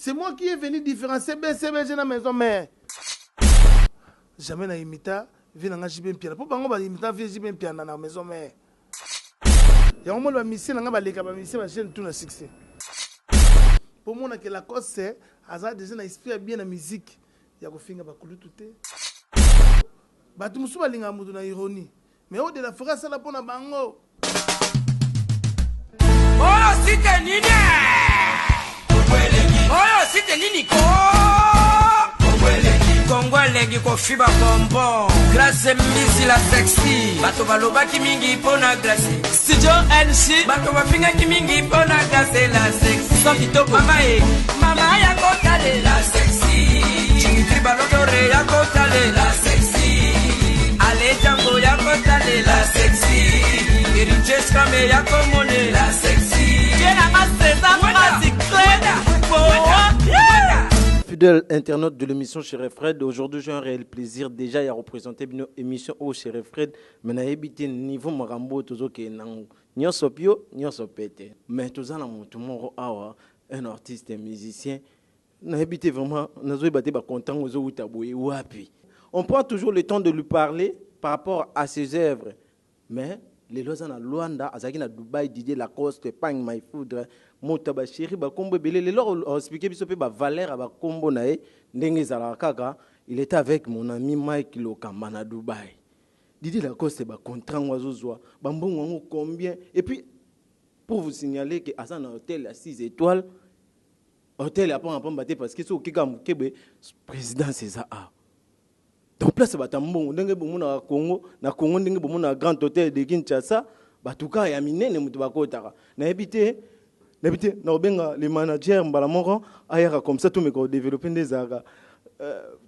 C'est moi qui est venu différencier BCBG dans la maison mère. Jamais na imita, vient dans JB Piana. Pour bango ba imita vient JB Piana dans la maison mère. Il y a un moment où mission n'a pas les capables mission va chaîne tout na succès. Pour moi que la cause c'est azar déjà na inspire bien la musique. Il y a ko finga ba kulu tuté. Ba tu musu ba linga mudu na ironie. Mais au de la forêt ça la pona bango. Oh c'était nini? Oh c'était nini ko? Kongolegi ko fiba bombo. Grâce misi la sexy. Bato baloba ki mingi pona glace. Studio NC. Bato bafinga ki mingi pona glace la sexy. Sokito mama e. Mama ya kotale la sexy. Chingitri balodore ya kotale la sexy. Ale jango ya kotale la sexy. Eriches kame ya komone la sexy. Jena maseza mazi kleda. Fidèle internaute de l'émission Chéri Fred, aujourd'hui j'ai un réel plaisir déjà à représenter une émission au Chéri Fred, mais na habité niveau marambo tozo ke nango nyoso pio nyoso pete, mais toza na mutu moko awa un artiste un musicien na habité vraiment nazo ibate ba content ozo utaboye wapi. On prend toujours le temps de lui parler par rapport à ses œuvres, mais les lois na Luanda azaki na Dubaï Didier Lacoste Pang My Food mota ba chéri ba kombo belé les lors expliquer biso pe ba valeur ba kombo nae ndenge zala kaka il était avec mon ami Mike Lokamba na Dubaï Didier Lacoste ba contrat ngwazozwa ba mbongo ngo combien et puis pour vous signaler que asa na hôtel à 6 étoiles hôtel a pas baté parce que so kika mukebe président César A. Donc place batambongo ndenge bomona Congo na Congo ndenge bomona grand hôtel de Kinshasa batuka ya minene mutu bakotaka na habité na obenga les managers mbala moko ayaka comme ça tout me ko développer des aga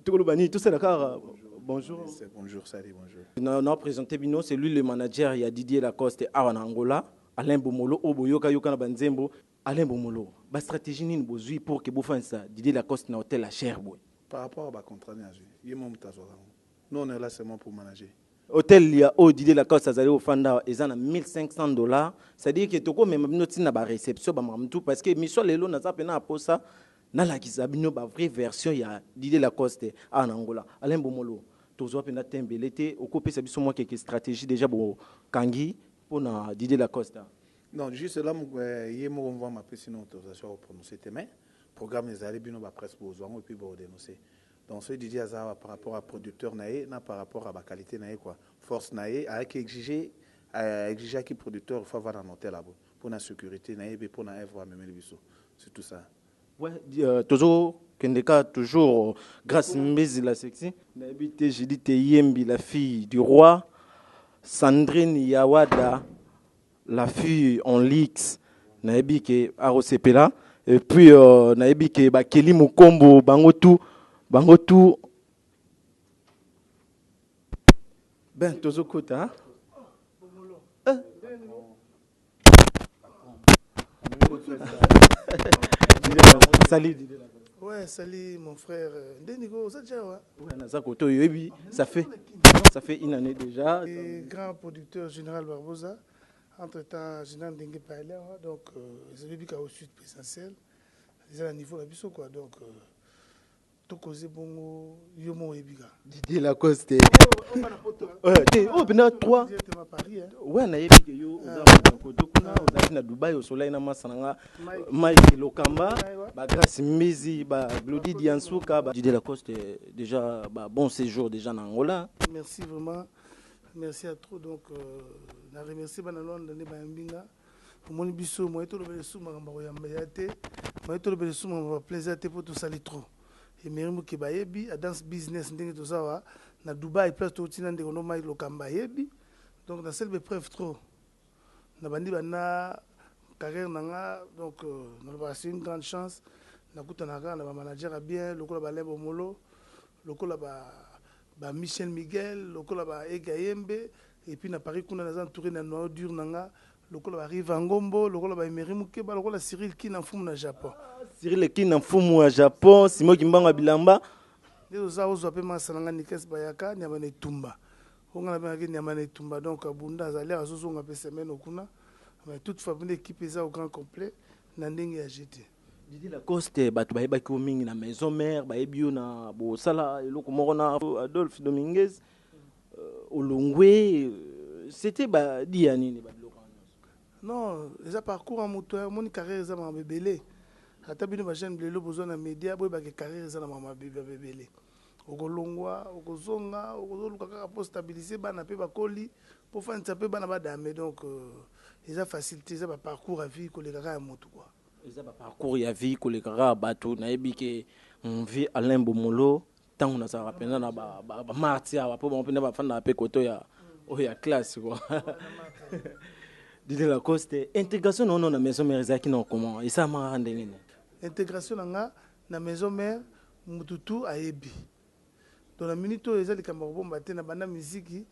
tout bani tout ça d'accord bonjour c'est bonjour salut bonjour on a présenté bino c'est lui le manager il y a Didier Lacoste en Angola Alain Bomolo oboyoka yoka na banzembo Alain Bomolo ba stratégie nini bozui pour que bofan ça Didier Lacoste na hôtel à Cherbourg. Par rapport à contrat, nous on est là seulement pour manager. Hôtel il y a au Didier Lacoste azali au fanda ils en a $1,500, c'est-à-dire que toko même noti na ba réception ba mamtou parce que mission lelo na za pena aposa na la kizabino ba vraie version ya Didier Lacoste en Angola. Alain Bomolo tozo pena tembelete okope sa biso moi quelques stratégies déjà bo kangi pour na Didier Lacoste. Non, juste là yemo on va m'appeler sinon autorisation pour prononcer tes mains. Programme les allées bino ba presse besoin et puis ba dénoncer. Donc ce Didier Azar par rapport à producteur naé na par rapport à la qualité naé quoi. Force naé avec exiger qui producteur faut avoir un hôtel là-bas pour la sécurité naé et pour la œuvre même le biso. C'est tout ça. Ouais, toujours Kendeka toujours grâce Mbezi la sexy. N'habité j'ai dit Yembi la fille du roi Sandrine Yawada la fille en Lix naebi ke Arosepela et puis naebi ke Bakeli Mukombo bango tout ben tozo kota salut Ouais, salut mon frère. Ndenigo, ça déjà ouais. Ouais, naza koto yebi, ça fait une année déjà. Et grand producteur général Barbosa. Entre-temps, Général Dengue parlait, donc ils avaient vu qu'à au sud présentiel, ils avaient un niveau là-bas quoi, donc tout causé bon yomo ebiga. Didier Lacoste. Ouais, oh ben 3. Ouais, na yebi que yo koto kuna na Dubaï au soleil na masananga Mike Lokamba, ba grâce Mizi, ba Glody Diansuka, ba Didier Lacoste déjà bon séjour déjà en Angola. Merci vraiment. Merci à trop donc na remercier banalon de Bambinga pour mon biso moi tout le sous mamba yambate moi tout le sous mamba plaisir pour tout ça trop et mérimu ke bayebi à dance business ndenge tout ça wa na Dubaï place tout tina ndeko no Mike Lokamba yebi donc dans cette preuve trop na bandi bana carrière nanga donc c'est une grande chance na kutanaka na ba manager bien lokola ba Lebo Molo lokola ba Michel Miguel lokola ba Egayembe et puis na Paris kuna na entouré na noyau dur nanga lokola ba Riva Ngombo lokola ba Emery Mukeba lokola Cyril qui na fumu na Japon Cyril qui na fumu à Japon Simo Kimbanga Bilamba ndezo za ozo pe masalanga Nikes Bayaka nyama ne tumba onga na ba nyama ne tumba donc abunda azali azozonga pe semaine okuna mais toute famille équipe eza au grand complet na ndenge ya jeté. Didi Lacoste bato bayebaki o mingi na maison mère bayebi na bosala eloko moko na Adolphe Dominguez Olongwe c'était ba di ya nini ba biloko non eza parcours en moto moni carrière eza mama bebele ata bino bajeune lelo bozwa na média boyebake carrière eza na mama bebele okolongwa okozonga okozoluka kaka po stabiliser bana mpe bakoli po fandisa mpe bana badame donc eza facilité eza baparcours à vie koleka kaka ya moto quoi eza baparcours ya vie koleka kaka bato nayebi ke vi Alain Bomolo ntango nazalaka mpenza na bamarti awa mpo bango mpena bafandaka mpe koto oyo ya classe quoi Didi Lacoste intégration na ono na maison mère ezalaki na comment esalamaka ndenge nini intégration na nga na maison mère mututu ayebi donc na minute oyo eza likambo ya kobomba te na banda miziki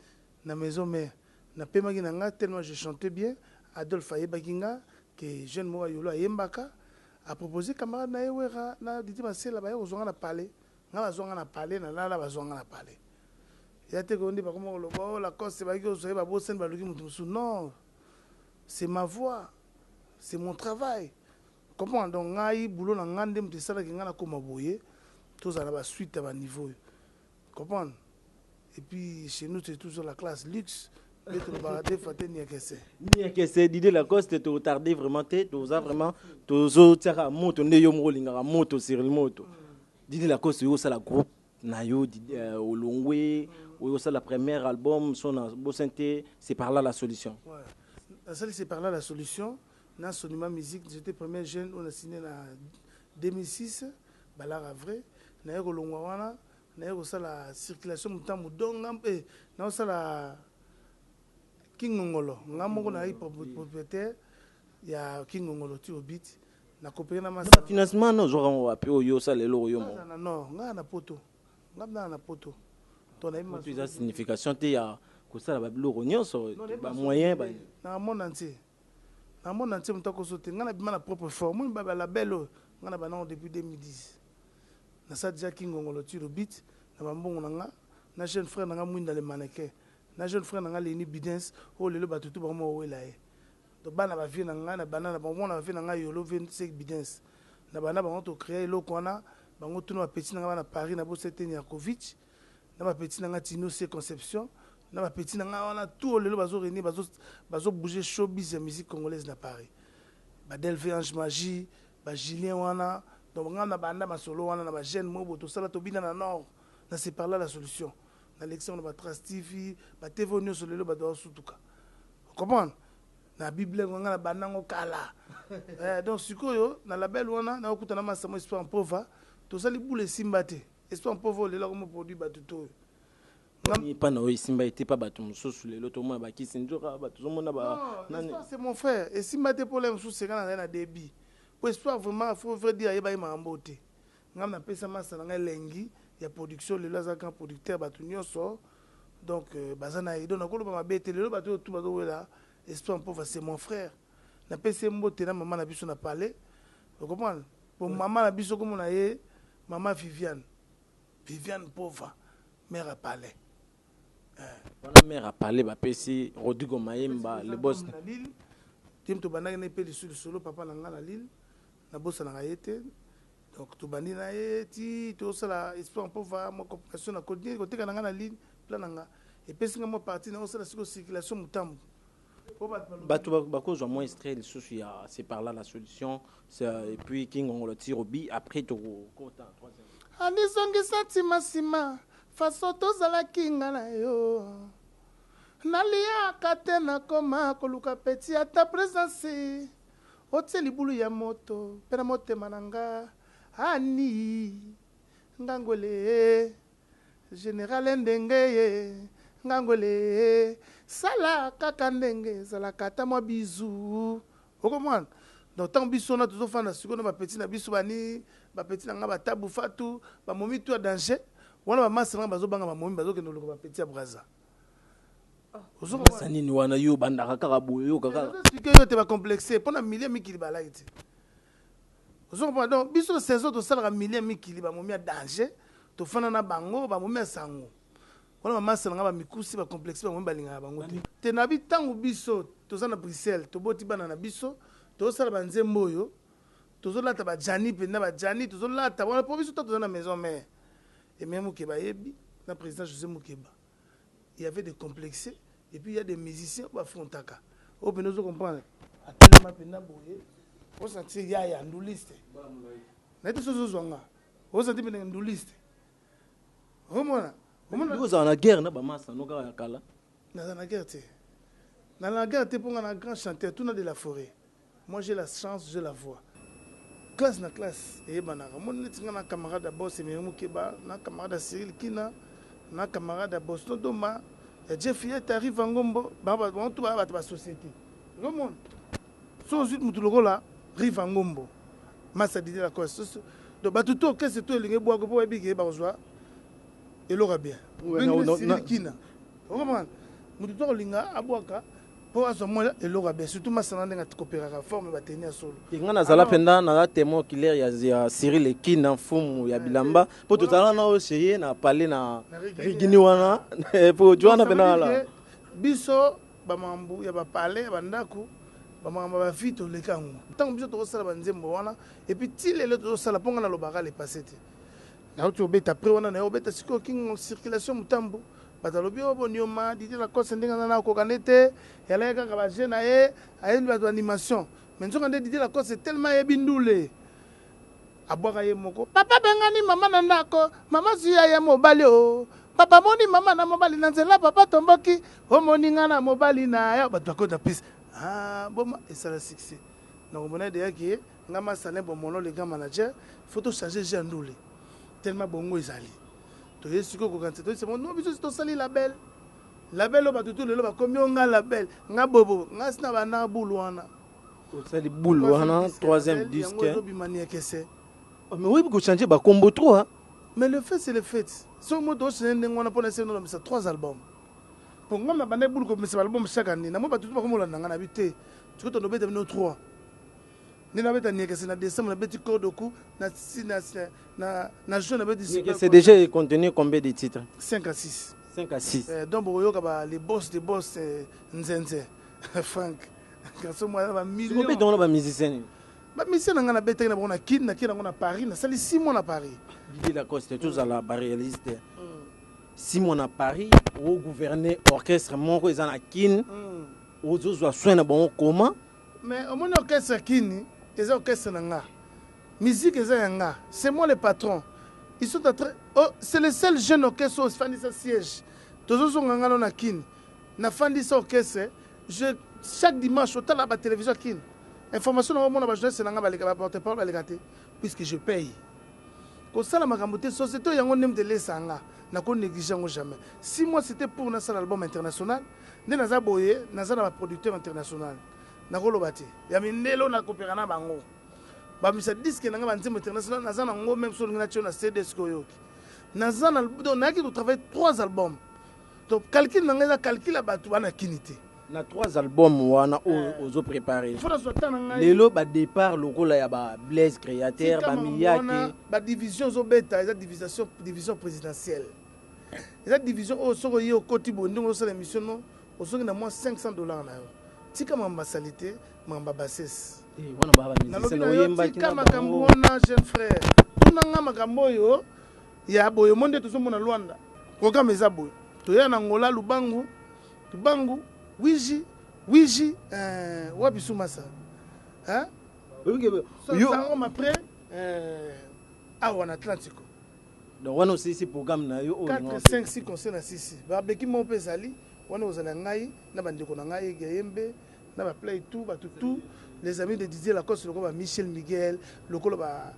na maison mère napemaki na nga tellement je chantais bien Adolphe ayebaki nga ke jeune moko yolo ayembaka aproposé camarade na ye wera na Didi Masela baye kozwanga na palais nga bazwanga na palais na lala bazwanga na palais ya te kondi bakoma koloba o Lacoste baki kozwa ye babosani baluki motu mosusu non c'est ma voix c'est mon travail comprends donc ngai boulot na nga nde moto esalaki nga nakoma boye tozala na basuite ya baniveau comprendre et puis chez nous c'est toujours la classe luxe et tolobaka te fa te niakese Didi Lacoste totardé vraiment te toza vraiment tozotiaka moto nde yo moko olingaka moto sur le moto Didi Lacoste oyo osala groupe na yo Olongwe oyo osala première album son bosante c'est par là la solution c'est par là la solution na Sonima musique j'étais premier jeune on a signé en 2006 balara vrai na yo kolongwa wana na yo kosala circulation mutambu donga mpe na osala King Ngongolo nga moko na propriétaire ya King Ngongolo ti obit na coopérer na masa financement no zo rango wapi oyo osala eloko yo mo non nga na poto to na ima tu za signification te ya kosala ba biloko nyonso ba moyen ba na monde entier mutako sote nga na bima na propre forme ba label nga na bana depuis 2010 na sa déjà King Ngongolo ti obit na bambongo na nga na jeune frère na nga mwinda le mannequin na jeune frère na nga Leni Bidens o lelo batutu ba mo wela ye to bana ba vie na nga na bana na bango na vie na nga yolo 25 Bidens na bana bango to créer eloko wana bango tuna ba petit na nga na Paris na bo seteni ya Covid na ba petit na nga Tino C Conception na ba petit na nga wana tout lelo bazo réunir bazo bouger showbiz ya musique congolaise na Paris ba Delvé Ange Magie ba Julien wana donc nga na banda ba solo wana na ba jeune mobo to sala to bina na nord na c'est par là la solution na l'élection de Trace TV ba TV nyonso lelo ba do sutuka comprendre na bible nga na banango kala donc sikoyo na label wana na okutana masamo espoir en pauvre to sali boule simbate espoir en pauvre lelo comme produit ba tuto ni pas na oyisimba été pas bato mususu lelo to mona ba kisinjoka bato zo mona ba nani c'est mon frère et simbate pour les mususu c'est kana na débit pour espoir vraiment faut vrai dire yeba imambo te ngam na pesa masa na lengi ya production lelo za grand producteur bato nyonso donc bazana ido na koloba mabete lelo bato tout bazo wela espoir pauvre c'est mon frère na pesa mbote na maman na biso na parler vous comprenez pour maman na biso comme na ye maman Viviane pauvre mère a parlé voilà mère a parlé ba pesi Rodrigo Mayemba le boss na Lille tim to banaki na pe solo papa na nga na Lille na bossa na yete donc to bandi na ye ti to sala espoir pauvre mo compréhension na côté na nga na Lille plan na nga et pesi nga mo parti na osala siko circulation mutambu bato bakozwa moins extrait lisusu ya c'est par là la solution et puis King Ngongolo tire obi après tokota troisième andizongisa ntimasima faso tozalaki nga na yo naliaka te nakoma koluka peti ata présence otie libulu ya moto mpe na motema na nga ani ngangwele général ndenge ye ngangwele sala kaka ndenge ezalaka ata mwa bizu okomwana donc ntango biso na tozofanda sikoyo na bapeti na biso bani bapeti na nga batabu fatu bamomi tu ya danger wana bamasi nanga bazobanga bamomi bazokende oloko bapeti ya braza sanini wana yo bandaka kaka boye yo kaka expliqué yo te bacomplexe mpo na milie mikili balaki te ozokomprendre donc biso na saison tosalaka milie mikili bamomi ya danger tofanda na bango bamomi ya sango wana bamasi nanga bamikusi bacomplexe bamomi balingaka bango te te na bitango biso toza na Bruxelles toboti bana na biso tozosala banzembo oyo tozolata bajani pena bajani tozolata wana po biso toza na maison mère et même Moukeba yebi na président José Moukeba il y avait des complexés et puis il y a des musiciens ba frontaka o pena zo comprendre atelema pena boye o sentir ya nduliste na te sozo zonga o sentir pena nduliste omona vous en la guerre na ba massa no ka kala na la guerre te dans la guerre te ponga na grand chanteur tout de la forêt moi j'ai la chance je la vois classe na classe et banaka mon netinga na camarade boss et Moukeba na camarade Cyril Kina na camarade boss no doma et Jeff Yet arrive en Ngombo baba on tout ba ba société le monde so suite mutu lokola rive en Ngombo massa didi la cause donc ba tout que c'est tout linge bois ko ba bigi ba ozwa et l'aura bien Cyril Kina on comprend mutu to linga abwaka pour azomola et l'aura bien surtout massa na nga coopérer forme ba tenir solo ngana zala penda na témoin clair ya Cyril Kina fumu ya bilamba pour tout ça na essayer na parler na rigini wana pour joana penda la biso ba mambu ya ba parler ba ndako ba mama ba fito le kango tant biso to sala ba nzembo wana et puis tilele to sala ponga na lobaka le passé na to beta après wana na obeta siko king circulation mutambo batalobi obonioma didi la cause ndinga na ko kanete yala ka ba jeune aye ba animation mais nzoka nde didi la cause c'est tellement ebindule abwaka ye moko papa bengani mama na ndako mama zuya ya mobali o papa moni mama na mobali na nzela papa tomboki omoni nga na mobali na ya bato akota piste ah bon et ça le succès donc on a déjà qui ngama salé bon mono les gars manager faut changer j'ai ndule tellement bongo ezali to yesiko ko kanté to c'est bon non biso to sali label o ba tout le ba komi nga label nga bobo nga sina ba na bulwana to sali bulwana troisième disque mais oui pour changer ba combo 3 mais le fait c'est le fait so mo do c'est ngona pona c'est non mais ça 3 albums pour moi na bande bulu ko mais album chaque année na mo ba tout ba ko mo landa nga na bité tu ko to beta no 3 ni na beta ni que c'est na décembre na beti kodoku na na juin na beti c'est déjà contenu combien de titres 5 à 6 donc boyoka ba les boss nzenze Frank kaso mo ba millions combien dans ba musicien ba musicien nga na beta na bona kin na Paris na sali 6 mois na Paris Didi Lacoste tous à la réaliste 6 mois à Paris au gouverner orchestre moko ezana kin ozo soin na bon comment mais au mon orchestre kin les orchestres nga musique nga c'est moi le patron ils sont en train c'est le seul jeune orchestre au fandi sa siège tozo nga na kin na fandi sa orchestre je chaque dimanche au tala ba télévision kin information na mon ba jeunesse nga ba le porte parole ba le gâté puisque je paye ko sala makambo te société yango nem de lesanga na ko négliger jamais 6 mois c'était pour na sala album international ne naza boye naza na producteur international na ko lobati ya mindelo na coopérer na bango ba misa disque na nga nzembo international naza na ngo même sur na na CD skoyoki naza na donc ki to travailler 3 albums donc calcul na nga calcul batu bana kinité na 3 albums wana ozo préparer lelo ba départ lokola ya ba Blaise créateur ba miyake ba division zo beta eza division présidentielle eza division o soko yo koti bondingo so l'émission no o soko na moins $500 na yo tika mamba salité mamba bassesse wana baba musicien no yemba tika makambo na jeune frère tunanga makambo yo ya boyo monde to somona Luanda programme eza boyo to ya na ngola lubangu Wiji wapi Soumassa hein yo après en Atlantico donc on aussi ce programme na yo 4 5 6 concerts na 6 ba beki mo pesali wana ozala ngai na bandeko na ngai Gayembe na ba play tout les amis de Didier Lacoste lokolo ba Michel Miguel lokolo ba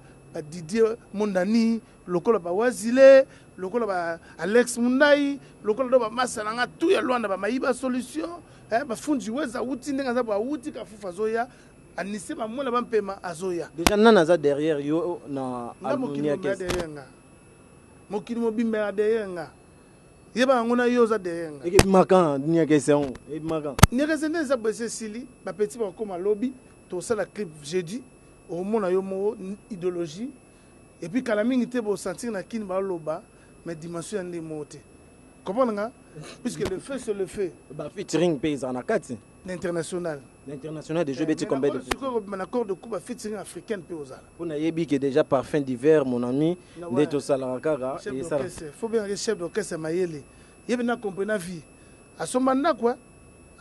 Didier Mondani lokolo ba Wazile lokolo ba Alex Mundai lokolo do ba Masalanga tout ya Luanda ba Mayiba solution ba fundi weza uti ndenga za ba uti ka fufa zoya anise ba mona ba mpema azoya déjà nana za derrière yo na albunia derrière nga mokili mo bimba derrière nga yeba ngona yo za derrière nga et makan nia question et makan nia question za bese sili ba petit ba comme lobby to ça la clip jeudi au mona yo mo idéologie et puis kala mingi te bo sentir na kin ba loba mais dimension ndé moté comprendre nga puisque le fait c'est le fait ba featuring paysan na kati L'international. L'international des Jeux bêtis combien de fois? Un accord de coupe featuring africaine peut aux ala. On a yebi que déjà par fin d'hiver, mon ami, d'être Salarakaga. Il faut bien que le chef d'orchestre Mayele. Il y a bien compris la vie. À son mandat, quoi.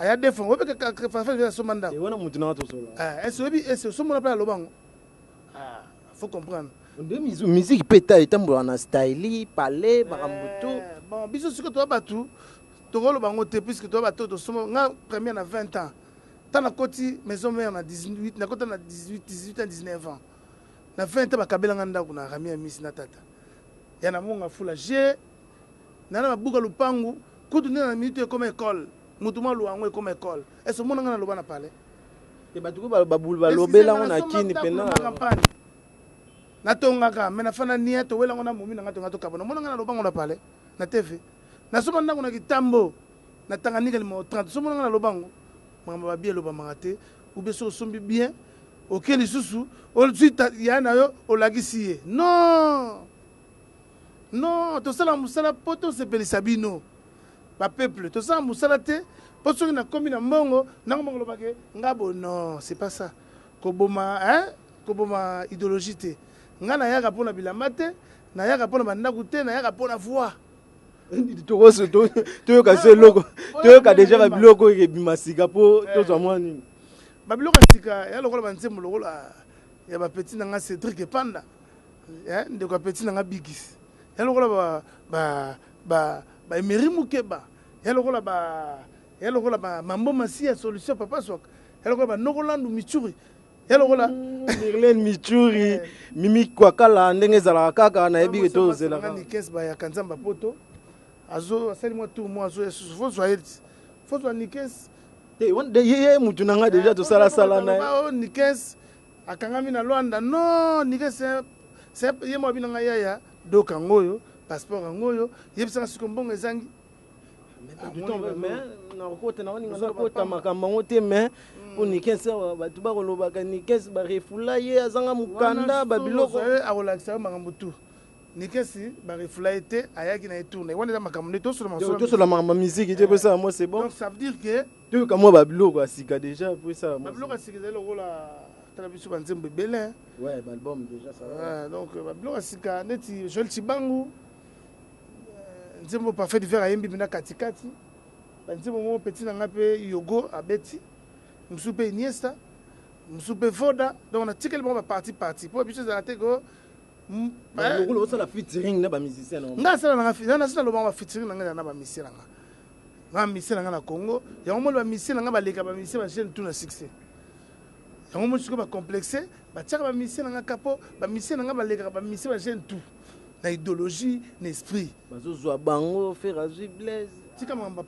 Il y a des fonds. Il y a son mandat. Et on a monté dans tout ça. Est-ce que son mandat est là? Il faut comprendre. Musique péta est en style, palais, barambuto. Bon, bisous, ce que tu as battu. Tu as battu, puisque tu as battu, tu as premier à 20 ans. Tu as côté maison mère à 18, tu as 18 ans, 19 ans. Na 20 ans, tu as rami à Miss Natata. Il y a un monde à foule. J'ai un bouga lupangu, coup de nez à minute comme école. Moutouma louango comme école. Est-ce que mon nom a le parler? Et bah, tu vas baboulba l'obéla, on a qui n'est pas là. Natongaka mais nafana nia to wela ngona mumi nanga tonga to kabona mona ngana lobango na pale na TV na soma ndako na kitambo na Tanganyika limo 30 soma ngana lobango mama babie loba mangate ou bien so sombi bien auquel lisusu o suite ya na yo o lagisiye non to sala musala poto se pelisa bino ba peuple to sala musala te poto na komi na mbongo na mbongo lobake ngabo non c'est pas ça koboma idéologie te ngana yaka pona bilamba te na yaka pona bandaku te na yaka pona voix toyoka se loko toyoka déjà babiloko ebima sika po tozwa mwa nini babiloko sika ya lokola banzembo lokola ya bapeti nanga Cédric Epanda ndeko ya peti nanga Bigis ya lokola ba Emery Mukeba ya lokola ba Mambo Masia solution papa swak ya lokola ba Nogolandu Michuri Yalogola Mirlen Michuri Mimi Kwakala ndenge zala kaka na yebi to zela ka ni 15 ba ya kanzamba poto azo asali moi tout moi azo faut soit ni 15 te wonde ye mutu nanga déjà to sala na ni 15 akangami na Luanda non ni 15 c'est ye mo binanga yaya doka ngoyo passeport ngoyo yebisa sikombongo ezangi mais na kota na wani ngana kota makamba ngote mais unikese batu bakolobaka nikese barefula ye azanga mukanda babiloko akolakisa makambo tu nikesi barefula ete ayaki na etourne wana eza makambo nde tosola makambo musique te po ça moi c'est bon donc ça veut dire que toyoka mwa babiloko asika déjà po ça babiloko asika ezali lokola tala biso banzembo ebele ouais balbum déjà ça va donc babiloko asika neti Joel Chibangu nzembo parfait d'hiver ayembi bina katikati banzembo mo petit nanga pe yogo abeti Msupe Iniesta, Msupe Voda, donc on a tiré le bon parti. Pour habituer à la tête, le rôle la featuring na ba musicien non. Nga sala na le bon featuring na ba musicien nga. Nga musicien nga na Congo, ya mo le musicien nga ba leka ba musicien ba jeune tout na succès. Ya mo suko ba complexé, ba tia ba musicien nga capo, ba musicien nga ba leka ba musicien ba jeune tout. Na idéologie, na esprit. Bazo zwa bango faire azui blaze. Tika mamba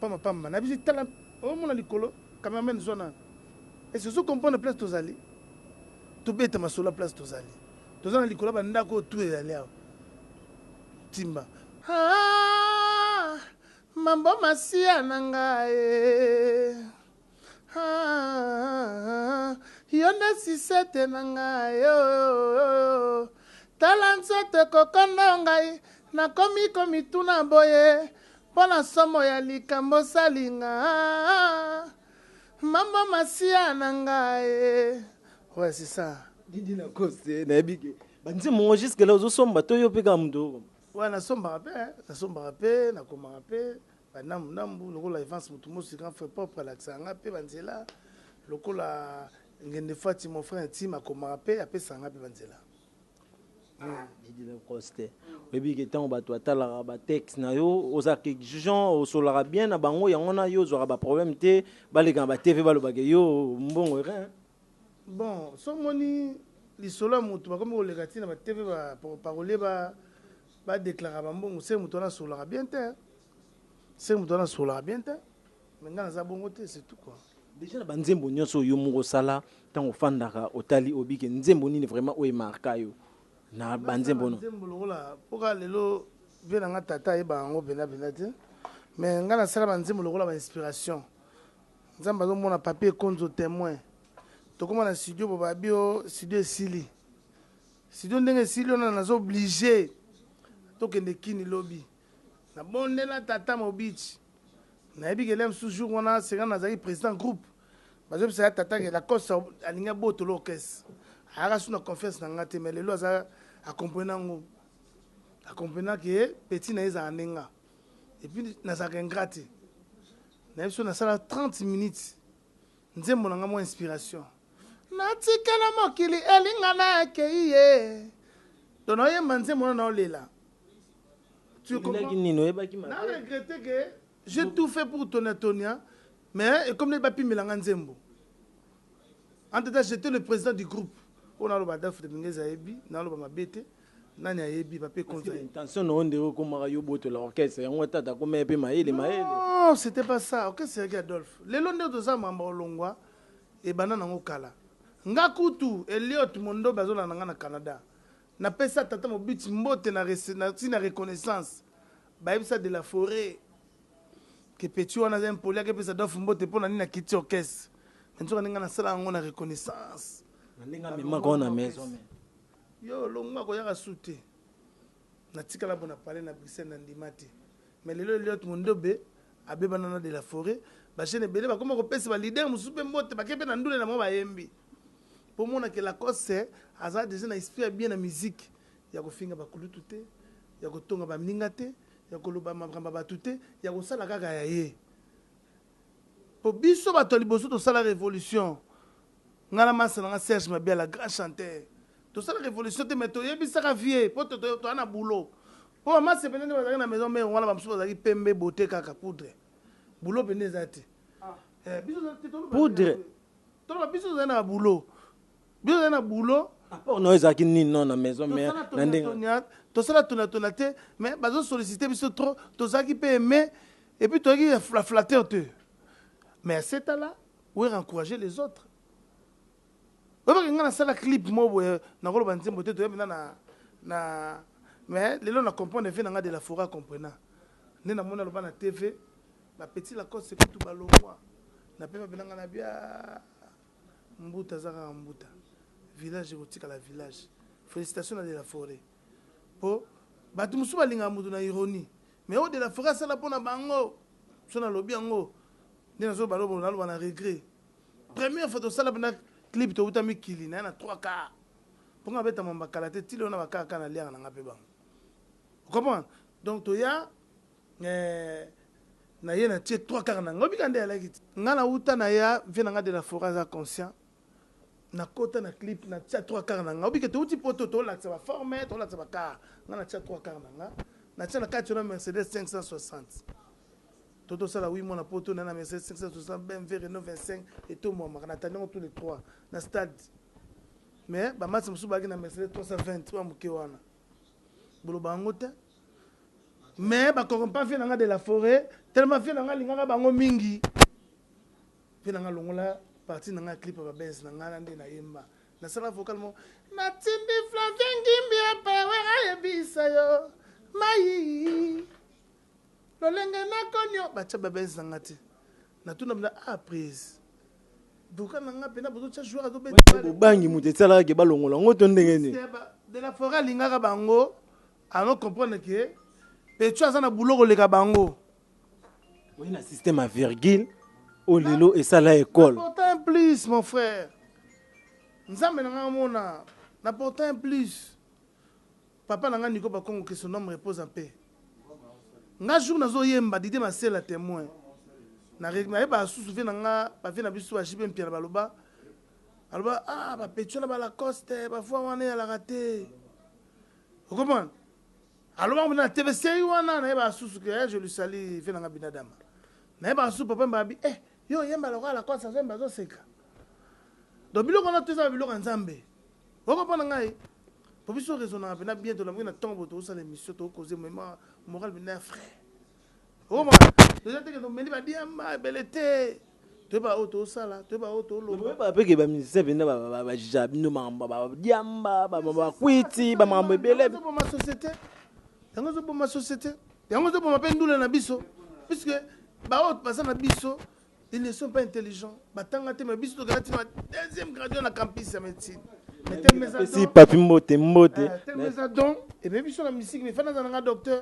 na bisi tala o mo na likolo, cameraman zona. Est-ce que vous comprenez la place Tozali? Tu peux être sur la place Tozali. Tozali, tu vas aller tout est allé. Timba. Ah, mambo masia nangae. Ah, yonda sisete nangae. Talanso te kokondo ngai. Na komi tuna boye. Pona somo ya likambo salinga. Mambo masia nangae. Ouais, c'est ça. Didi na koste na bige. Banzi mo jusque là zo somba to yo peka mdo. Ouais, na somba rapé, na koma rapé, ba nambu lokola Evans mutu mo grand frère propre la tsanga pe banzela. Lokola ngende fati mon frère Tim koma rapé apé sanga pe banzela. Didi na koste. Webi ke tan ba to atala ba texte na yo ozaki Jean osolara bien na bango yango na yo zo ba problème te ba le ba TV ba lo ba yo mbongo rien. Bon, so moni li solo mutu ba comme o le gatina ba TV ba parole ba déclarer ba mbongo c'est mutu na solara bien te. C'est mutu na solara bien te. Mais ngana za bongo te c'est tout quoi. Déjà ba nzembo nyonso yo mungo sala tan ofandaka otali obike nzembo nini vraiment o marka yo. Na banzembo no nzembo lokola poka lelo vena nga tata yeba ngo bena te mais nga na sala banzembo lokola ba inspiration nzamba zo mona papier konzo témoin to koma na studio boba bio studio sili studio ndenge sili on a obligé to kende kini lobby na bonde la tata mo beach na yebi kelem toujours on a c'est quand nazaki président groupe bazobisa tata ke la cause alinga botolo orchestre ayaka suna confiance na nga te mais lelo aza accompagné nango accompagné ke petit na ezala ndenga et puis nazalaka ingrate nayebi so nasala 30 minutes nzembo na nga mwa inspiration natikala mokili elinga na akei ye to naoyemba nzembo na naolela na regrette que j'ai tout fait pour Tonia mais comme les papi melanga nzembo en tout cas j'étais le président du groupe on a le badaf de Mingeza Ebi na le mabete nani ayebi papi contre intention no ndeko komaka yo boto la orchestre yango tata komé pe maele non c'était pas ça ok c'est Adolphe lelo ndo to za mamba olongwa e banana ngokala ngakutu Elliot Mondo bazola nanga na Canada na pesa tata mobiti mbote na reconnaissance baebisa de la forêt que petit wana za impoli ke pesa dof mbote pona ni na kiti orchestre nzoka ninga na sala ngo na reconnaissance ndinga mema ko na maison yo longwa ko yaka sute na tikala bona parler na Bruxelles na ndimati mais lelo Elliot Mondo be abeba na de la forêt ba chaîne belé ba koma ko pesa ba leader musupe mbote ba kepe na ndule na mo ba yembi pour moi que la cause c'est aza déjà na inspire bien la musique ya ko finga ba kulutu te ya ko tonga ba mninga te ya ko loba mabamba ba tuté ya ko sala kaka ya ye po biso ba to liboso to sala révolution ngala masala nga Serge Mabia la grand chanteur to sala révolution te meto yebisa ka vie po to ana boulot po ma se benene ba na maison mais ngala ba msuba za ki pembe beauté kaka poudre boulot beneza te biso za te to poudre to ba biso za na boulot bien na boulot apport no ezaki nini non na maison mais na ndenga to sala tona te mais bazo solliciter biso trop to zaki pe aimer et puis to qui la flatter te mais à cet là où encourager les autres ba nga na sala clip mo na ko ba nzembo te to yebina na mais lelo na comprendre fait nga de la forêt comprenant ne na mona lo ba na TV ba petit la cause c'est que tout balongwa na pe ba benanga na bia mbuta zaka mbuta village érotique à la village félicitations à de la forêt po batu musu balinga mutu na ironie mais au de la forêt ça la pona bango so na lobi yango ndena so balo na lo na regret première fois to sala bana clip to utami kili na 3 quarts pour nga beta mamba kalate tilo na bakaka na lia na ngape bango comprends donc to ya na ye na tie 3 quarts na ngobi kande ala kiti ngana uta na ya vient nga de la forêt za conscient na kota na clip na tia 3 quarts na nga obi ke to uti poto to la tsa forme to la tsa car ngana tia 3 quarts na nga na tia na 4 Mercedes 560 toto sala 8 mois na poto na Mercedes 560 BMW Renault 25 et tout moi na tango tous les 3 na stade mais ba match musu ba na Mercedes 320 wa muke wana bolo bango te mais ba ko pas fait na nga de la forêt tellement fait na nga linga bango mingi fait na nga longola parti na nga clip ba benz na nga ndé na yemba na sala vocalement na timbi flanking mbia pewe ya bisa yo mai lolenge na konyo ba cha ba benz na ngati na tuna mna prise buka na nga pena bozo cha joueur do beti bangi mutu tsala ke balongola ngoto ndenge de la forêt linga ka bango alors comprendre que petu azana boulot leka bango oui na système à virgule au lelo et ça la école n'apportant plus mon frère nzambe na nga mona n'apportant plus papa na nga niko ba kongo que son homme repose en paix nga jour nazo yemba didi ma sela témoin na règle ba souffle na nga ba fi na biso ba jibe mpia baloba aloba ba petu na ba la coste ba fois wana ya la raté vous comprenez alors on a TVC wana na ba souffle que je lui salue fi na nga binadama na ba souffle papa mba bi yo yemba loka la kosa zemba zo seka do biloko na teza biloko nzambe oko pona ngai po biso raisonner pena bientôt la ngina tombo to sala émission to causer moment moral bina frère o mo déjà te que no meli ba diamba belete to ba auto sala to ba auto lo ba peke ba musicien bina ba jabino mamba ba diamba ba kwiti ba mamba bele pour ma société yango zo pour ma société yango zo pour ma pendula na biso puisque ba autre personne na biso ils ne sont pas intelligents. Batanga te mabiso to grati ma deuxième gradué na campus de médecine. Mais tel mes si papi mbote tel mes adons et même biso la musique mais fana na docteur.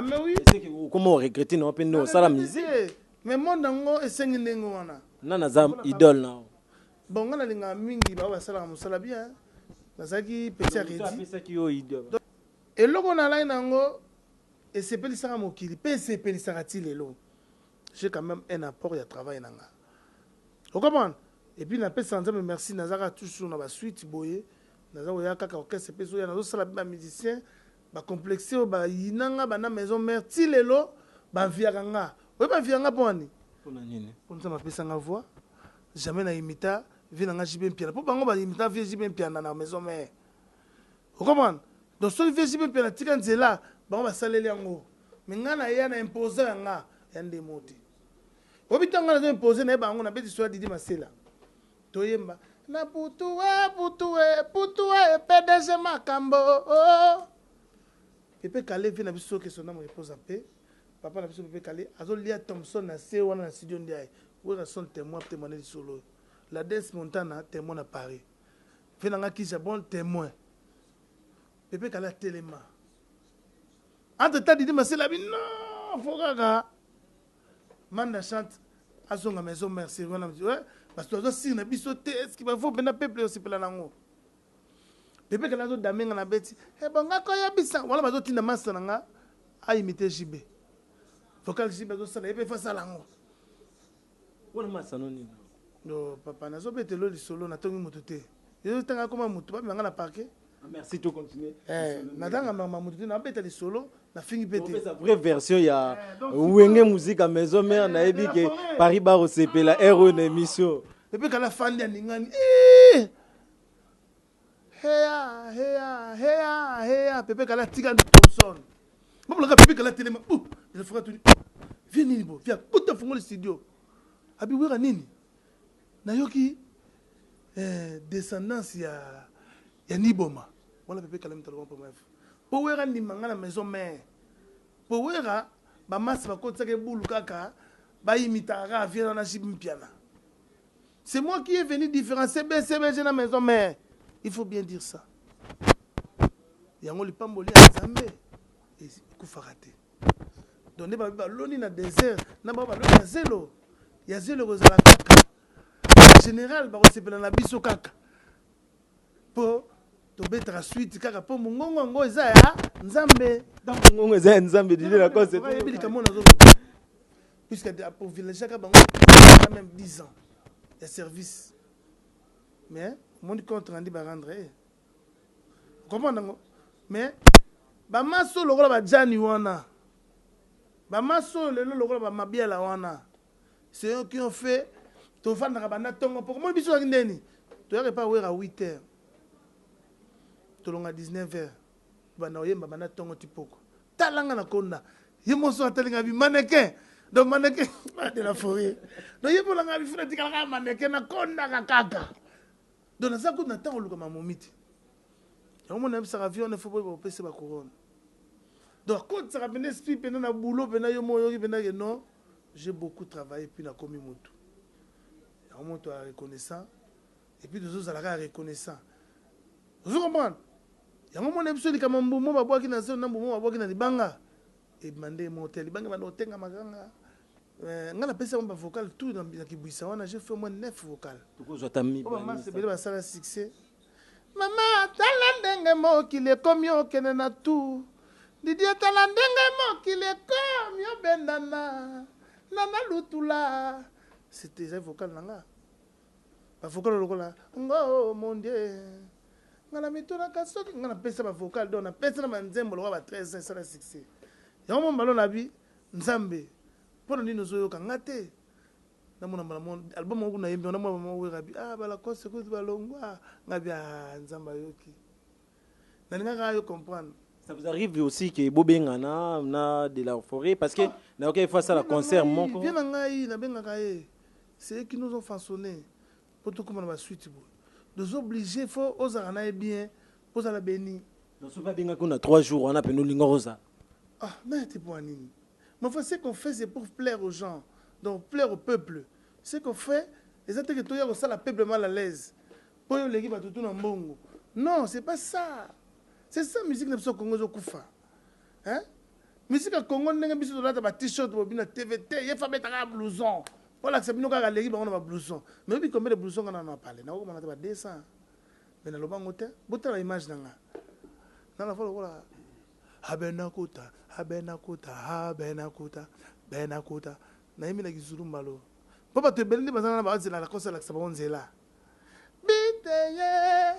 Mais oui. C'est que comment regretter non pe no sala musique. Mais mon dango esengi ndengo wana. Nana zam idole na. Bon ngana linga mingi ba basala musala bien. Nazaki petit arrêté. Ça qui yo idole. Et loko na lai nango et c'est peli sara mokili, c'est peli sara ti lelo. J'ai quand même un apport ya travail nanga. Vous comprenez? Et puis na pesa nzambe merci nazaka toujours na ba suite boye. Nazaka ya kaka orchestre peso ya nazo sala ba musicien ba complexé ba yinanga ba na maison mère ti lelo ba viaranga. Oui ba viaranga poni. Pona nini? Pona ma pesa nga voix. Jamais na imita vinanga jibem piana. Pour bango ba imita vie jibem piana na maison mère. Vous comprenez? Donc so vie jibem piana tika nzela bango ba saleli yango. Mais nga na ya na imposer nga yande moti. Obitanga na imposer na bango na beti so Didi Masela. Toyemba na putuwe PDG makambo oh. Pepe Kale vient na biso ke sona mo repose paix. Papa na biso Pepe Kale azo lia Thompson na se wana na studio ndiaye. Wera son témoin témoigner solo. La Dance Montana témoin à Paris. Vient nga ki bon témoin. Pepe Kale a téléma. Entre temps Didi Masela bi non faut gaga. Manda chante azonga maison merci wana me dit ouais parce que toi si na biso te est-ce qu'il va faut bena peuple aussi pela nango. Pepe Kale zo damenga na beti. Eh bonga ko ya bisa wala bazo tinda masa nanga a imiter JB. Vocal JB zo sala ebe fa sala ngo. Wana masa noni. No papa nazo betelo li solo na tongi mutu te. Yo tanga koma mutu ba nga na parquet. Merci to continuer. Natanga mama mutu te na beteli solo na fingi pete. C'est sa vraie version ya Wenge musique à maison mère na ebi ke Paris bar au CP la héros na émission. Pepe Kale fandi ningani. Heya Pepe Kale tika Thompson. Bon la Pepe Kale télé je ferai tout. Viens nini bo, viens kuta fungo le studio. Abi wera nini? Na yoki descendance ya Niboma. Wala Pepe Kale mtalo pour bref. Po wera ni mangana maison mère. Po wera ba mas ba kotsa ke bulu kaka ba imitara vient na jib mpiana. C'est moi qui est venu différencier BCBG na maison mère. Il faut bien dire ça. Yango li pamboli Nzambe et kufarate. Donné ba loni na désert, na ba loni na zelo. Ya zelo kozala kaka. En général ba kosepela na biso kaka. Po to betra suite kaka po mungongo ngo eza ya Nzambe. Donc mungongo eza ya Nzambe dile la cause c'est tout. Yebi kamona zo. Puisque pour village kaka bango même 10 ans. Il y a service. Mais mon compte rendu va rendre. Comment? Mais ba maso lokola ba jani wana. Ba maso le lokola ba mabiela wana. C'est eux qui ont fait to fanda ka bana tongo pour moi biso ndeni. To yare pas wera 8h. To longa 19h. Bana oyemba bana tongo tipoko. Talanga na konda. Yemo so atalinga bi mannequin. Donc mannequin de la forêt. Donc yebo langa bi funa tikala mannequin na konda kaka. Donc ça coûte na temps luka mamomiti. Ya mo na bisa avion ne faut pas passer ba couronne. Donc quand ça va esprit pena na boulot pena yo mo yo pena que non, j'ai beaucoup travaillé puis na komi mutu. Ya mo to reconnaissant et puis deux autres ala reconnaissant. Vous comprenez? Ya mo na biso likama mbumo ba bwaki na so na mbumo ba bwaki na libanga. Et mandé mon hôtel libanga ba hotel maganga. Ngana pesa ba vocal tout dans Kibwisa wana j'ai fait au moins 9 vocales. Tuko zota mi. Maman c'est belle ba sala succès. Maman talendenge mo kile komyo kenena tout. Didi talendenge mo kile komyo bendana. Nana lutula. C'était un vocal nanga. Ba vocal lokola ngo mon dieu. Ngana mitona kasoki ngana pesa ba vocal donc na pesa na manzembo lokola ba 13 sala succès. Ya mo mbalo na bi Nzambe. Pour nous nous kangate na mona mona album ngo na yembe na mona wera bi bala kose ko balongwa ngabi Nzamba yoki na nga yo comprendre. Ça vous arrive aussi que bobengana na de la forêt parce que na OK face à la concert mon bien ngai na benga kae c'est eux qui nous ont façonné pour tout comme na suite bo nous obliger faut osa na bien pour ça la béni donc ça va benga qu'on a 3 jours on a peine linga rosa mais t'es pour nini. Mais ce qu'on fait, c'est pour plaire aux gens, donc plaire au peuple. Ce qu'on fait, c'est que tout le monde peuple mal à l'aise. Pour l'équipe tout dans bongo. Non, c'est pas ça. C'est ça musique de Congo Zokufa. Hein? Musique à Congo, on a mis sur la t-shirt, on a TVT, il faut mettre un blouson. Voilà, c'est bien qu'on a les gars, on a blouson. Mais oui, combien de blousons on a parlé? On a pas 200. Mais dans le banc hôtel, boutez l'image dans la folle, voilà. Abenakuta, Benakuta. Naimi na gizuru malo. Papa te belindi bazana ba zela la kosa la sabon zela. Biteye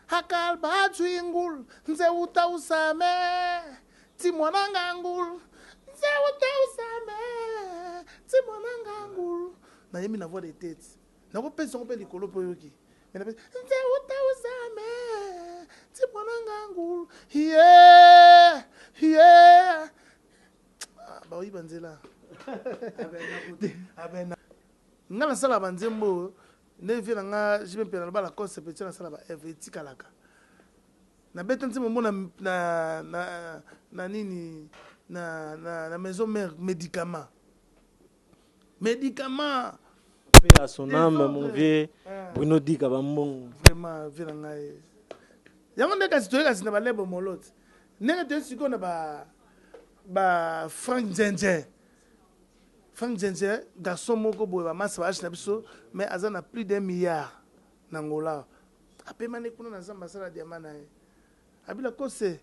hakal ba twingul nze uta usame ti mwananga ngul nze uta usame ti mwananga ngul. Naimi na voix de tête. Na ko pesa ko pe likolo po yoki. Mais na nze uta usame ti mwananga ngul. Yeah. Ba wi banzela. Nga sala banzembo ne vient nga je me pena la cause petit na sala ba etika laka na beta nzimo mona na nini na maison mère médicament paix à son âme mon vieux Bruno Dika bambon vraiment vient nga yango ndeka sitoyeka sina ba lebo molot ndenge te siko na ba Frank Djenje, garçon moko boye ba massa ba biso mais azana plus d'1 milliard n'Angola. Après mané kuna na zamba sala diamant na ye. Abila kose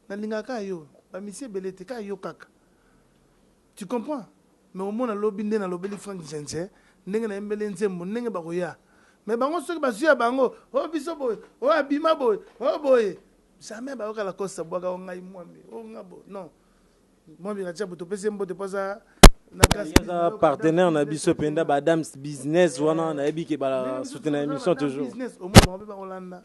na lingaka yo, ba monsieur belete ka yo kaka. Tu comprends? Mais au moins na lobi ndé na lobeli Frank Djenje, ndenge na embele nzembo ndenge ba koya. Mais bango soki ba suya bango, o biso boye, o abima boye, o boye. Jamais ba okala kose boga o ngai mwambe, o ngabo. Non. Moi bi ngatia boto pese mbote poza na partenaire na biso penda ba Adams Business wana na yebi ke ba soutenir émission toujours business au moins ba Hollande.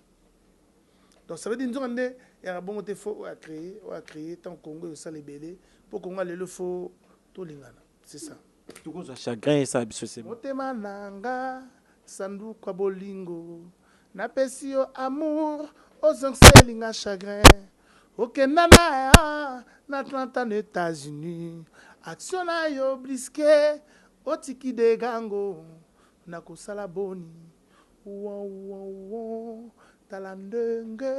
Donc ça veut dire nzonga nde ya bongo te fo a créer tant Congo et ça les belé pour Congo le faut to lingana. C'est ça. Tout ko chagrin ça biso c'est motema nanga sandu kwa bolingo na pesi yo amour ozongselinga chagrin. Okenda na Atlanta aux États-Unis. Action na yo brisque otiki de gango na kosala boni talandenge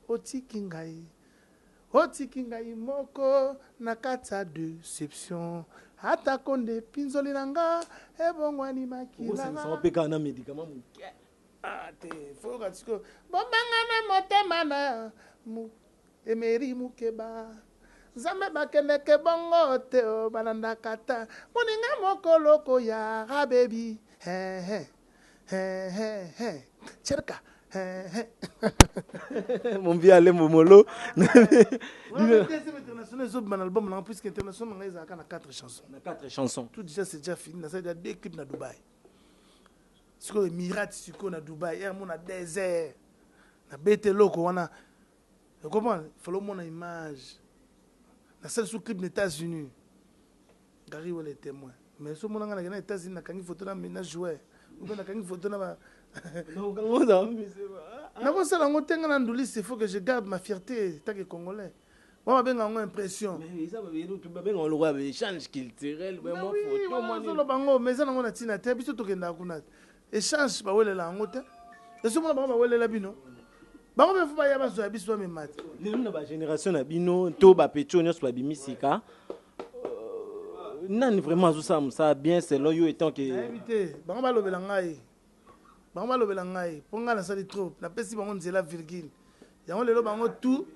otiki ngai moko na kata déception ata konde pinzoli nanga ebongwani makila ça peut kana médicament te faut que bombanga na motema na emeri mukeba Zame bakeneke bongo te o balanda kata moninga mokoloko ya baby cherka mon vieux ale momolo international zo ban album na puisque international nga ezaka na 4 chansons tout déjà c'est déjà fini na ça déjà 2 clips na Dubaï siko Emirat siko na Dubaï er mon na désert na bete loko wana tu comprends faut mon image. La seule sous-clip des États-Unis. Gary ou les témoins. Mais ce moment là, les États-Unis, quand il faut tourner un jouet. Ou bien quand il faut tourner non, il faut que je garde ma fierté tant que Congolais. Moi, j'ai une impression. Mais ça, on le voit, échange culturel. Mais moi, photo. Mais ça, on a tina te. Biso tokenda kuna. Échange, bah ouais la ngote. Et ce moment là, bah ouais la bino. Bango be fuba ya bazo ya biso me mati. Lelo na ba génération na bino to ba pecho nyos ba bimisika. Nani vraiment ça bien selon yo étant que invité. Bango ba lobela ngai. Ponga na sali trop. Na pesi bango nzela virgule. Yango lelo bango tout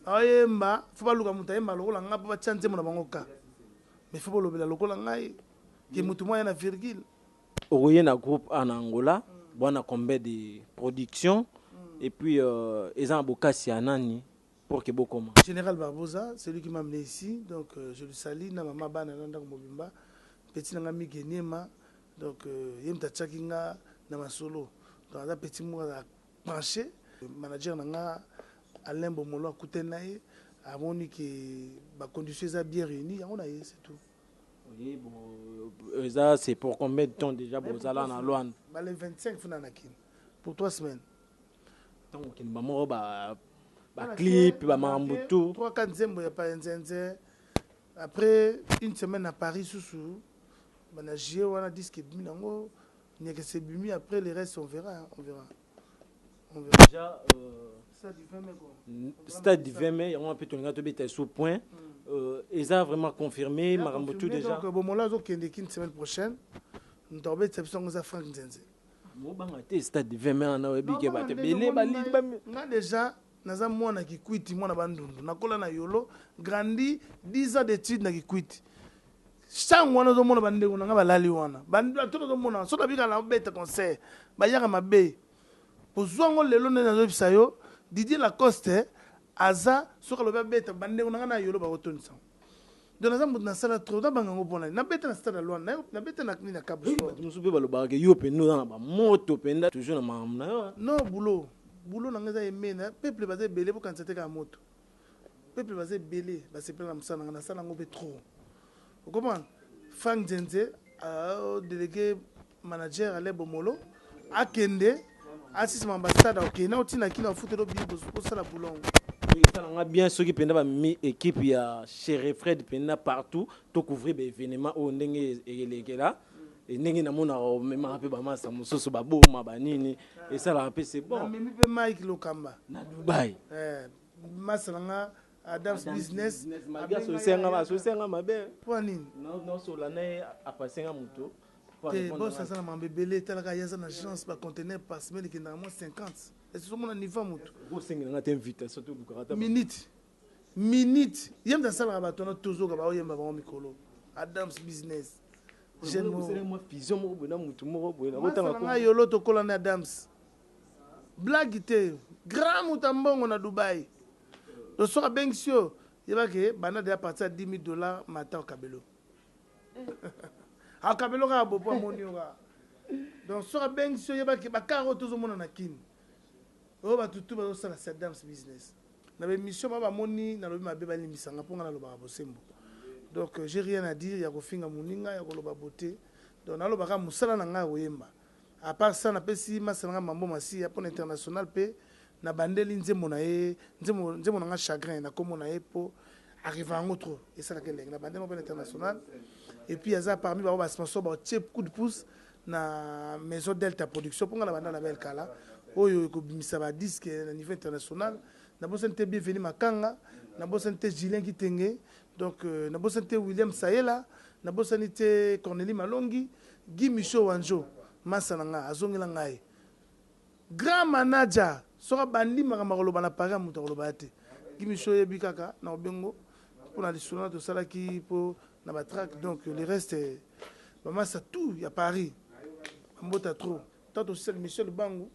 ayemba fuba luka muta yemba lokola nga pa chanze mona bango ka. Mais fuba lobela lokola ngai ke mutu moya na virgule. Oye na groupe en Angola, bon combien de production. Et puis, ils ont beaucoup de nani pour que beaucoup comment. Général Barbosa, c'est lui qui m'a amené ici. Donc, je lui salue. Na maman bana nanda mobimba. Petit nanga migenema. Donc, yem tachakinga na masolo. Donc, là petit moi a penché. Manager nanga Alain Bomolo a coûté naïe. Amoni que ba conditions a bien réunies. On a c'est tout. Oui, bon, ça c'est pour combien de temps déjà pour ça là na Luan? Les 25 funanakin pour 3 semaines. Donc maman ba clip ba mambutu 3-4 zembo ya pa nzenze. Après une semaine à Paris sous bana jé wana disque binango nyeke c'est bimi après les restes on verra. Déjà stade du 20 mai on peut tourner to beta sous point ils ont vraiment confirmé Marambutu déjà. Donc bon là zo kende une semaine prochaine ntobetisa biso ngo za Frank Nzenze mobanga te stade 20 mer na webike bate belé bali nga déjà naza mwana kikwiti mwana bandundu nakola na yolo grandi 10 ans d'études na kikwiti chango wana ozomona bandeko nanga balali wana bato ozomona so nabika na beta concert bayaka mabe ozwango lelo nde nazobisa yo Didier Lacoste aza soki alobi abeta bandeko nanga na yolo bakotonisa donc naza moto nasala trop nabangango mpona nabeta na stade alwana nabeta na nini na Cabo Sport mosusu mpe balobaka yo mpenza oza na bamoto mpenza toujours na makambo na yo non boulot nanga eza eme na peuple baza ebele bokanisa te kaka moto peuple baza ebele basepela na mosala nanga nasala yango mpe trop okomprendre Frank Nzenze délégué manager ale bomolo akende asisima ambassade okende otina kina ofutelo biye bosala boulongo esalanga bien soki mpenza bamemi équipe ya chez Fred mpenza partout to couvrir baévénement oyo ndenge elekela ndenge namonaka omemaka mpe bamasa mosusu baboma banini esalaka mpe c'est bon namemi mpe Mike Lokamba na Dubai masa nanga Adams business sosenga mabe mpo nini nosola naye apasenga moto te bosa aza na mambo ebele etalaka ye aza na chance bacontener par semaine ekendaka mo 50 esozomona niveau moto osengelanga te invitation tolukaka minute ye moto asalaka bato wana tozoka baoyemba bango mikolo Adams business fusion moko boye na motu moko boyenaanga yolo tokola na Adams blague te grand moto ambongo na Dubai soki abengisi yo yebake banda deya parti ya $10,000 mata okabelo akabelo kaka bopo amoni yo kaka donc soki abengisi yo yebake bakara oyo tozomona na kini oyo batutu bazosala Adams business na bemission ba bamoni nalobi mabe balimbisanga mpo nga nalobaka bosembo donc j'ai rien à dire ya kofinga moninga ya koloba bote donc nalobaka mosala na ngai koyemba à part ça napesi masala nga mambo masiya mpona international mpe na bandeli nzembo na ye nzembo na nga chagrin na kombo na ye mpo arrive yango trop esalaka elenge na bandeli mpe international et puis aza parmi bango basponsor batie coup de pouce na maison Delta production mpo nga na banda na belkala oyo ekobimisa badisque na niveau international nabosani te bienvenu makanga nabosani te Julien Kitenge donc nabosani te William Sayela nabosani te Cornélie Malongi Guy Michaud Wanjo masa na nga azongela ngai grand manager soka bandi makambo koloba na Paris moto koloba te Guy Michaud yebi kaka na obengo mpona lisolo tosalaki mpo na batrack donc le reste bamasa tout ya Paris mbota trop tant aussi Michel Lubangu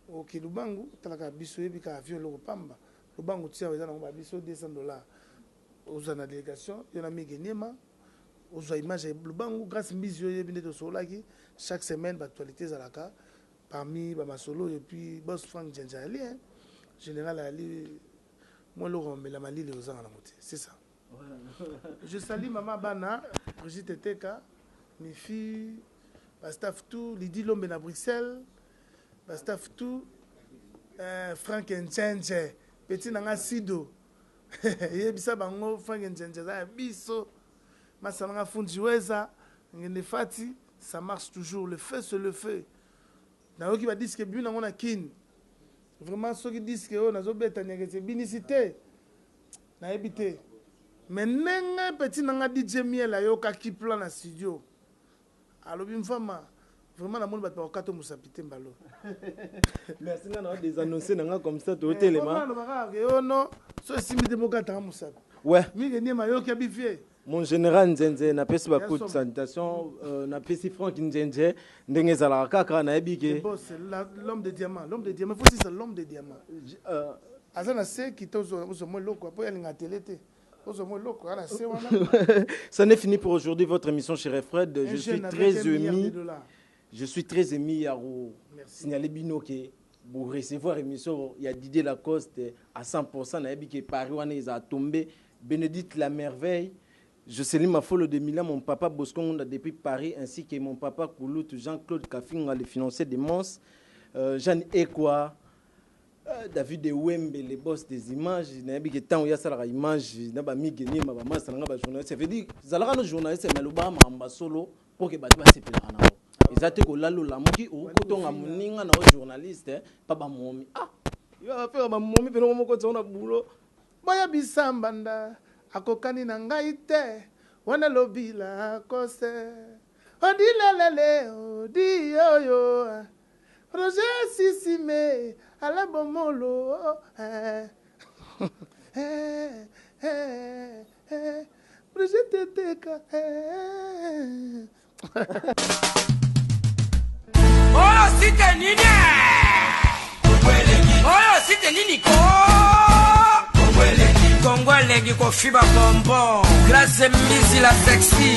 ok Lubangu talaka biso yebi ka avion loko pamba Lubangu tia eza na biso $200 oza na délégation yona migeniema oza image ya Lubangu grâce mbizi yo yebi nde tosolaki chaque semaine d'actualité ezalaka parmi bamasolo et puis boss Frank Nzenze ali général ali moi le rombela malile ozanga na moté c'est ça je salue maman bana Brigitte Teka mes filles staff tout Lydie Lombe na Bruxelles staff tout Frank Nzenze petit nanga Sido yebisa bango Frank Nzenze za biso masalanga fundi weza ngene fati ça marche toujours le feu c'est le feu nayoki badisque bino nango na kini vraiment soki disque oyo nazobeta nyakete binisi te nayebi te mais ndenge petit nanga DJ Miel ayokaki plan na studio alobi mfama vraiment namoni bato bakokata mosapi te mbalo merci nga na désannoncé nanga comme ça totelema yo no so esimbi te mokatanga mosapi ouais mingeniema ayoki abifie mon général Nzenze napesi coup de salutation napesi Frank Nzenze ndenge ezalaka kaka nayebi ke l'homme de diamant il faut dire c'est l'homme de diamant aza na se kita ozomoi loko apo yalinga tele te ozomoi loko ana se wana ça n'est fini pour aujourd'hui votre émission chez Fred je suis très ému ya signaler bino ke pour recevoir émission il y a Didier Lacoste à 100% nayebi ke Paris wana eza tombé Bénédicte la merveille. Je salue ma folle de Milan, mon papa Bosconda depuis Paris, ainsi que mon papa Koulout, Jean-Claude Kafinga, le financier des Mons, Jeanne Ekwa, David de Wembe, les boss des images, Nabi Getan, où il y a ça, image, Naba Migeni, ma maman, ça n'a pas journaliste. Ça veut dire, Zalara, nos journalistes, mais le bas, ma solo, pour que Batima se pèle en haut. Ils ont été là, l'amouki, ou quand on a moninga, nos journalistes, pas ma momie. Ah, il va faire ma momie, mais non, quand on a boulot. Boya Bissambanda. Akokani na ngai te wana lobila kose odi lelele odi yoyo Roger Sisime ala bomolo Roger Teteka Oyo site nini Oyo site nini ko Kongwelegi ko fiba bonbon Grâce Mizila sexy